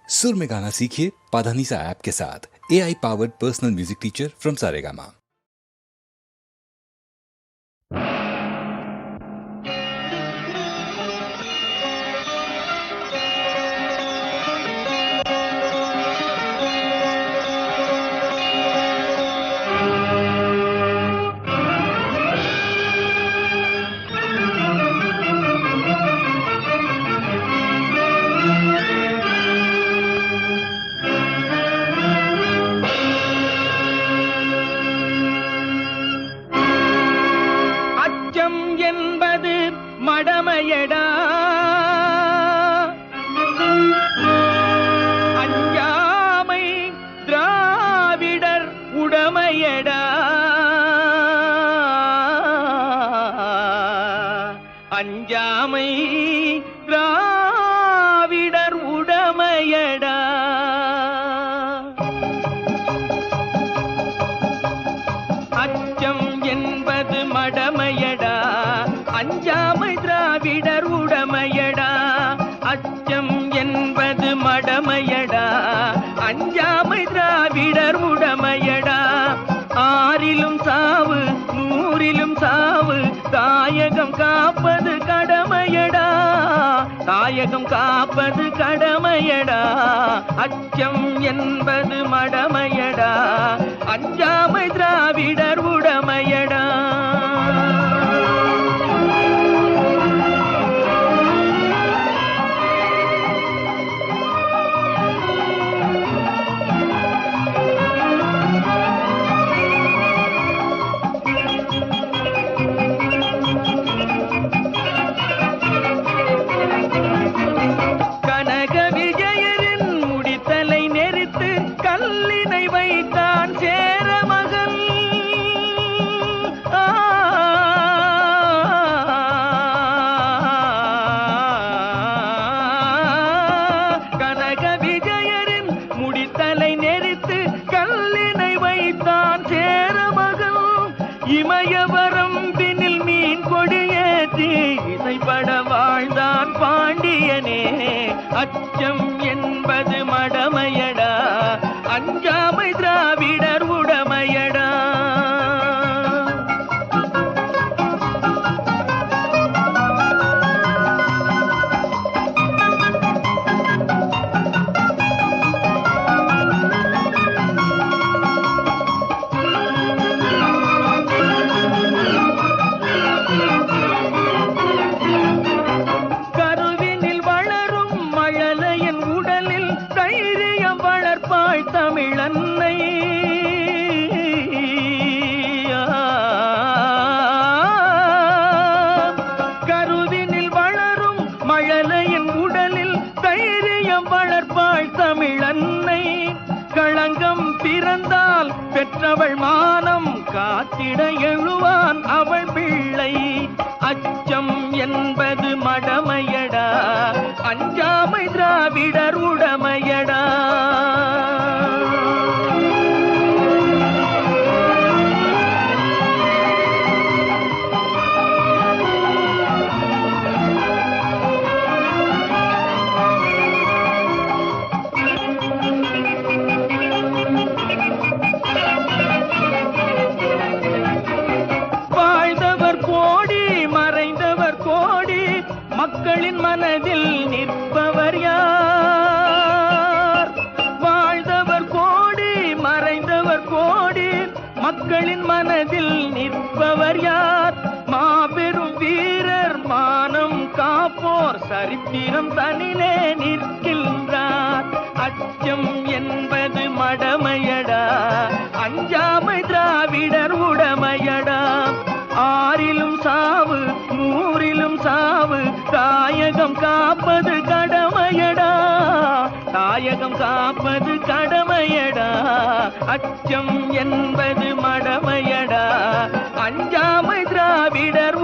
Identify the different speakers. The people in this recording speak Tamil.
Speaker 1: सुर में गाना सीखिए पाधानीसा ऐप के साथ। AI powered personal music teacher from Saregama.
Speaker 2: மடமையடா அஞ்சாமை திராவிடர் உடமையடா அஞ்சாமை திராவிடர் உடமையடா அச்சம் என்பது மடமையடா அஞ்சாமை திராவிடர் உடமையடா அச்சம் என்பது மடமையடா அஞ்சாமை திராவிடர் உடமையடா ஆறிலும் சாவு நூறிலும் சாவு தாயகம் காப்பது கடமையடா தாயகம் காப்பது கடமையடா அச்சம் என்பது மடமையடா அஞ்சாமை திராவிடர் உடமையடா இமயவரம்பினில் மீன் கொடியேற்றி இசைப்பட வாழ்ந்தான் பாண்டியனே அச்சம் என்பது மடமையடா அஞ்சாமை திராவிடர் உடமையடா தமிழன்னை கருவினில் வளரும் மழலையின் உடலில் தைரியம் வளர்ப்பாள் தமிழன்னை களங்கம் பிறந்தால் பெற்றவள் மானம் காத்திட எழுவான் அவள் பிள்ளை அச்சம் என்பது மடமையடா அஞ்சாமை திராவிடர் உடமையடா மக்களின் மனதில் நிற்பவர் யார் வாழ்ந்தவர் கோடி மறைந்தவர் கோடி மக்களின் மனதில் நிற்பவர் யார் மாபெரும் வீரர் மானம் காப்போர் சரித்திரம் தனிலே நிற்கின்றார் அச்சம் என்பது மடமையடா அஞ்சாமை திராவிடர் உடமையடா ஆறிலும் சாவு நூறிலும் சாவு தாயகம் காப்பது கடமையடா தாயகம் காப்பது கடமையடா அச்சம் என்பது மடமையடா அஞ்சாமை திராவிடர்